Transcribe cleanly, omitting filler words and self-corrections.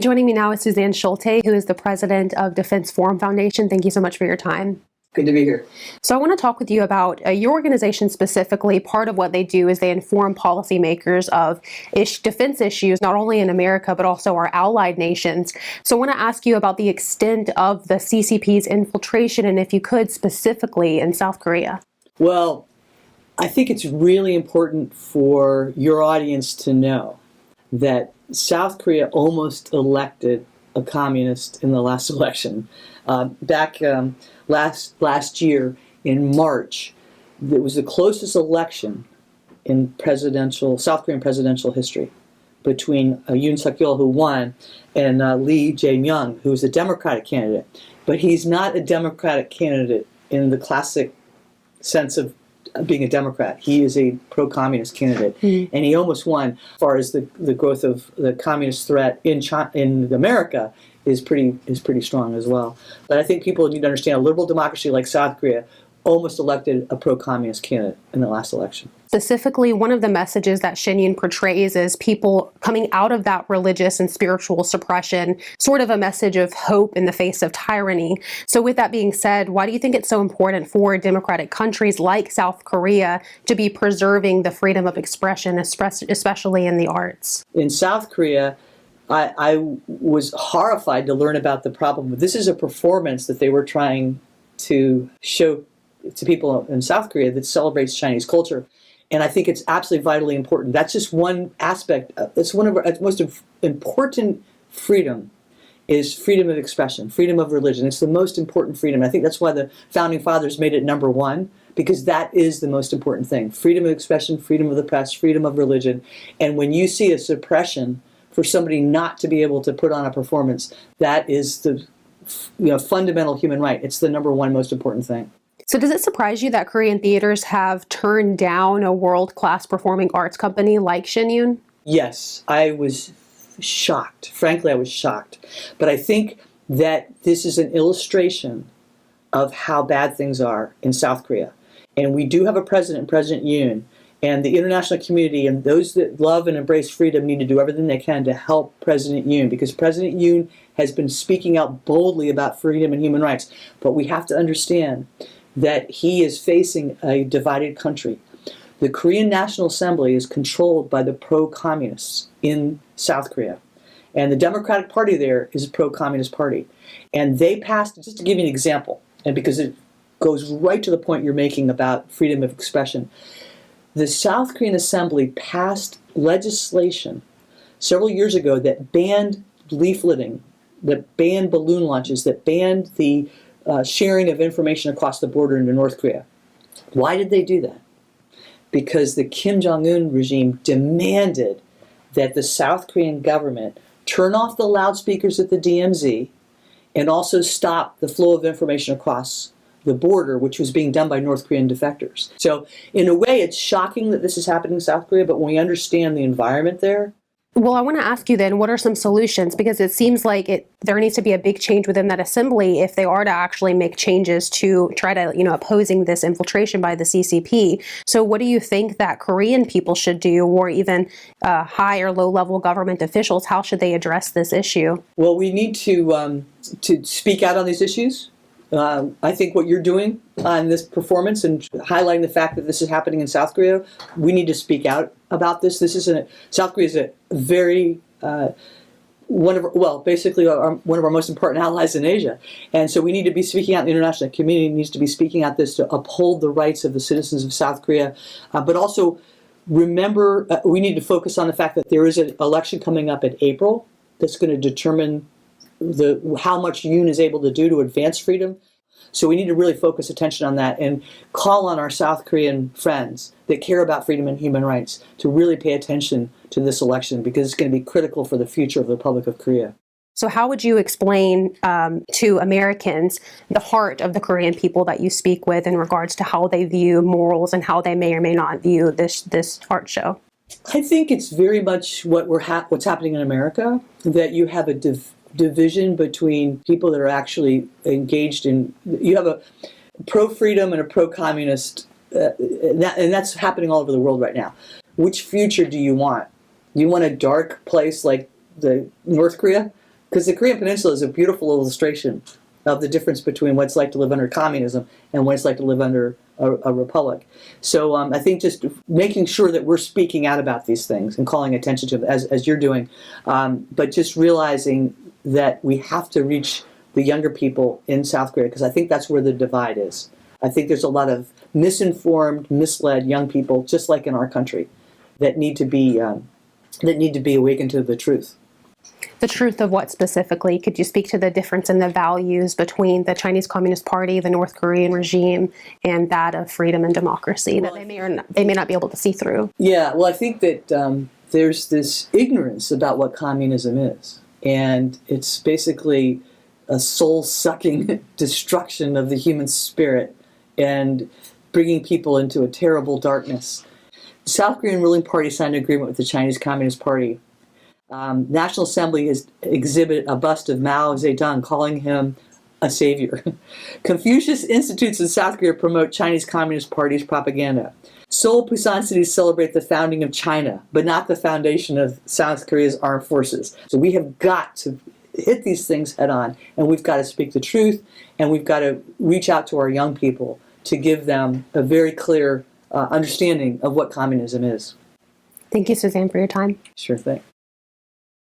Joining me now is Suzanne Scholte, who is the president of Defense Forum Foundation. Thank you so much for your time. Good to be here. So I want to talk with you about your organization specifically. Part of what they do is they inform policymakers of defense issues, not only in America, but also our allied nations. So I want to ask you about the extent of the CCP's infiltration, and if you could, specifically in South Korea. Well, I think it's really important for your audience to know that South Korea almost elected a communist in the last election. Last year in March, it was the closest election in South Korean presidential history between Yoon Suk-yeol, who won, and Lee Jae-myung, who was a Democratic candidate. But he's not a Democratic candidate in the classic sense of being a Democrat. He is a pro-communist candidate, and he almost won. As far as the growth of the communist threat in America is pretty strong as well. But I think people need to understand a liberal democracy like South Korea almost elected a pro-communist candidate in the last election. Specifically, one of the messages that Shin Yun portrays is people coming out of that religious and spiritual suppression, sort of a message of hope in the face of tyranny. So with that being said, why do you think it's so important for democratic countries like South Korea to be preserving the freedom of expression, especially in the arts? In South Korea, I was horrified to learn about the problem. This is a performance that they were trying to show to people in South Korea that celebrates Chinese culture. And I think it's absolutely vitally important. That's just one aspect. It's one of our most important freedom is freedom of expression, freedom of religion. It's the most important freedom. I think that's why the Founding Fathers made it number one, because that is the most important thing. Freedom of expression, freedom of the press, freedom of religion. And when you see a suppression for somebody not to be able to put on a performance, that is the fundamental human right. It's the number one most important thing. So does it surprise you that Korean theaters have turned down a world-class performing arts company like Shin Yun? Yes, I was shocked. Frankly, I was shocked. But I think that this is an illustration of how bad things are in South Korea. And we do have a president, President Yoon, and the international community and those that love and embrace freedom need to do everything they can to help President Yoon, because President Yoon has been speaking out boldly about freedom and human rights. But we have to understand that he is facing a divided country. The Korean National Assembly is controlled by the pro-communists in South Korea. And the Democratic Party there is a pro-communist party. And they passed, just to give you an example, and because it goes right to the point you're making about freedom of expression, the South Korean Assembly passed legislation several years ago that banned leafleting, that banned balloon launches, that banned the sharing of information across the border into North Korea. Why did they do that? Because the Kim Jong-un regime demanded that the South Korean government turn off the loudspeakers at the DMZ and also stop the flow of information across the border, which was being done by North Korean defectors. So in a way, it's shocking that this is happening in South Korea, but when we understand the environment there. Well, I want to ask you then, what are some solutions? Because it seems like there needs to be a big change within that assembly if they are to actually make changes to try to, opposing this infiltration by the CCP. So what do you think that Korean people should do, or even high or low level government officials? How should they address this issue? Well, we need to speak out on these issues. I think what you're doing on this performance and highlighting the fact that this is happening in South Korea, we need to speak out about this. South Korea is a very one of our most important allies in Asia, and so we need to be speaking out. The international community needs to be speaking out this to uphold the rights of the citizens of South Korea, but also remember we need to focus on the fact that there is an election coming up in April that's going to determine how much Yoon is able to do to advance freedom. So we need to really focus attention on that and call on our South Korean friends that care about freedom and human rights to really pay attention to this election, because it's going to be critical for the future of the Republic of Korea. So how would you explain to Americans the heart of the Korean people that you speak with in regards to how they view morals and how they may or may not view this art show? I think it's very much what's happening in America, that you have a division between people that are actually engaged in, you have a pro-freedom and a pro-communist, and that's happening all over the world right now. Which future do you want? Do you want a dark place like the North Korea, Because the Korean Peninsula is a beautiful illustration of the difference between what it's like to live under communism and what it's like to live under a republic. So I think just making sure that we're speaking out about these things and calling attention to them, as you're doing, but just realizing that we have to reach the younger people in South Korea, because I think that's where the divide is. I think there's a lot of misinformed, misled young people, just like in our country, that need to be awakened to the truth. The truth of what specifically? Could you speak to the difference in the values between the Chinese Communist Party, the North Korean regime, and that of freedom and democracy that they may not be able to see through? Yeah, well, I think that there's this ignorance about what communism is, and it's basically a soul-sucking destruction of the human spirit and bringing people into a terrible darkness. The South Korean ruling party signed an agreement with the Chinese Communist Party. National Assembly has exhibited a bust of Mao Zedong, calling him a savior. Confucius Institutes in South Korea promote Chinese Communist Party's propaganda. Seoul, Busan cities celebrate the founding of China, but not the foundation of South Korea's armed forces. So we have got to hit these things head on, and we've got to speak the truth, and we've got to reach out to our young people to give them a very clear understanding of what communism is. Thank you, Suzanne, for your time. Sure thing.